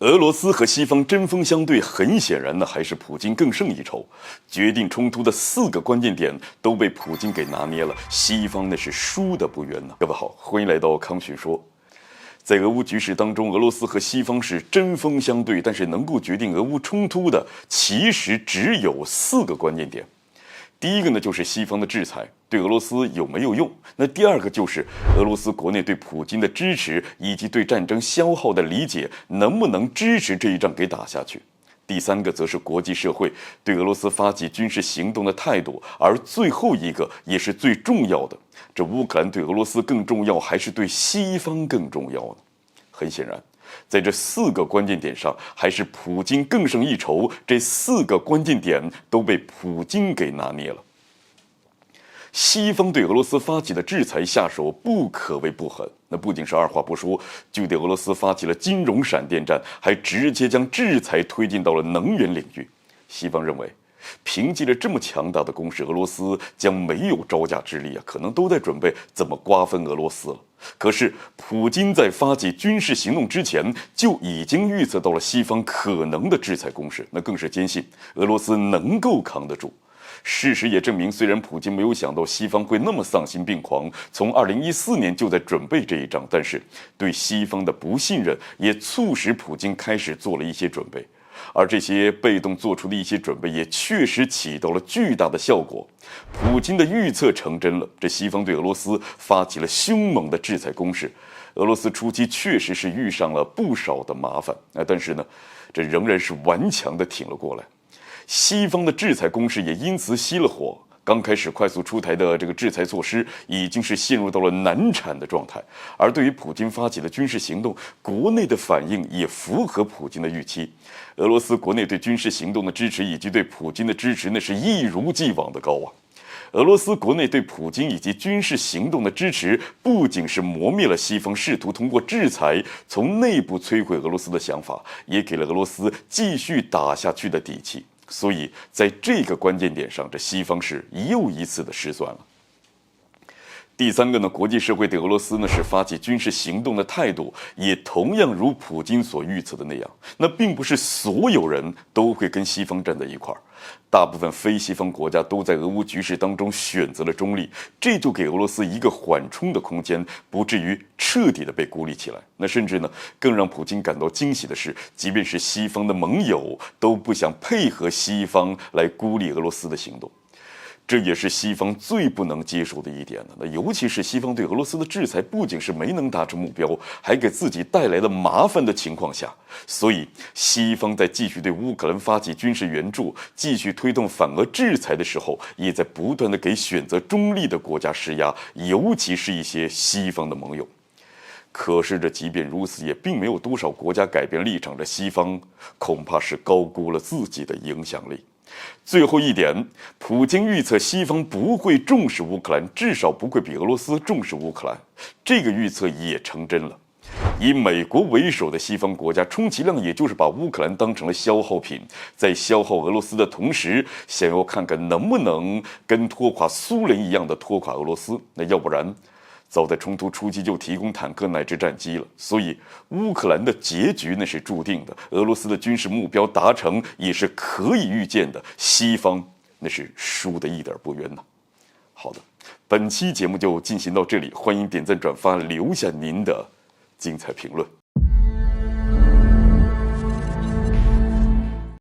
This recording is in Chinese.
俄罗斯和西方针锋相对，很显然呢，还是普京更胜一筹。决定冲突的4个关键点都被普京给拿捏了，西方那是输得不冤呢。各位好，欢迎来到康群说。在俄乌局势当中，俄罗斯和西方是针锋相对，但是能够决定俄乌冲突的，其实只有4个关键点。第一个呢，就是西方的制裁对俄罗斯有没有用？那第二个就是俄罗斯国内对普京的支持，以及对战争消耗的理解，能不能支持这一仗给打下去？第三个则是国际社会对俄罗斯发起军事行动的态度，而最后一个也是最重要的，这乌克兰对俄罗斯更重要，还是对西方更重要呢？很显然，在这4个关键点上，还是普京更胜一筹。这4个关键点都被普京给拿捏了。西方对俄罗斯发起的制裁下手不可谓不狠，那不仅是二话不说就对俄罗斯发起了金融闪电战，还直接将制裁推进到了能源领域。西方认为，凭借着这么强大的攻势，俄罗斯将没有招架之力啊，可能都在准备怎么瓜分俄罗斯了。可是，普京在发起军事行动之前就已经预测到了西方可能的制裁攻势，那更是坚信俄罗斯能够扛得住。事实也证明，虽然普京没有想到西方会那么丧心病狂，从2014年就在准备这一仗，但是对西方的不信任也促使普京开始做了一些准备。而这些被动做出的一些准备也确实起到了巨大的效果，普京的预测成真了，这西方对俄罗斯发起了凶猛的制裁攻势。俄罗斯初期确实是遇上了不少的麻烦，但是呢，这仍然是顽强地挺了过来。西方的制裁攻势也因此熄了火。刚开始快速出台的这个制裁措施已经是陷入到了难产的状态，而对于普京发起的军事行动，国内的反应也符合普京的预期。俄罗斯国内对军事行动的支持以及对普京的支持，那是一如既往的高啊。俄罗斯国内对普京以及军事行动的支持，不仅是磨灭了西方试图通过制裁从内部摧毁俄罗斯的想法，也给了俄罗斯继续打下去的底气。所以，在这个关键点上，这西方是又一次的失算了。第三个呢，国际社会对俄罗斯呢是发起军事行动的态度，也同样如普京所预测的那样，那并不是所有人都会跟西方站在一块儿。大部分非西方国家都在俄乌局势当中选择了中立，这就给俄罗斯一个缓冲的空间，不至于彻底的被孤立起来。那甚至呢，更让普京感到惊喜的是，即便是西方的盟友都不想配合西方来孤立俄罗斯的行动。这也是西方最不能接受的一点呢。那尤其是西方对俄罗斯的制裁不仅是没能达成目标，还给自己带来了麻烦的情况下，所以西方在继续对乌克兰发起军事援助，继续推动反俄制裁的时候，也在不断的给选择中立的国家施压，尤其是一些西方的盟友。可是这即便如此，也并没有多少国家改变立场，这西方恐怕是高估了自己的影响力。最后一点，普京预测西方不会重视乌克兰，至少不会比俄罗斯重视乌克兰。这个预测也成真了。以美国为首的西方国家，充其量也就是把乌克兰当成了消耗品，在消耗俄罗斯的同时，想要看看能不能跟拖垮苏联一样的拖垮俄罗斯。那要不然，早在冲突初期就提供坦克乃至战机了，所以乌克兰的结局那是注定的，俄罗斯的军事目标达成也是可以预见的，西方那是输得一点不冤呐。好的，本期节目就进行到这里，欢迎点赞转发，留下您的精彩评论。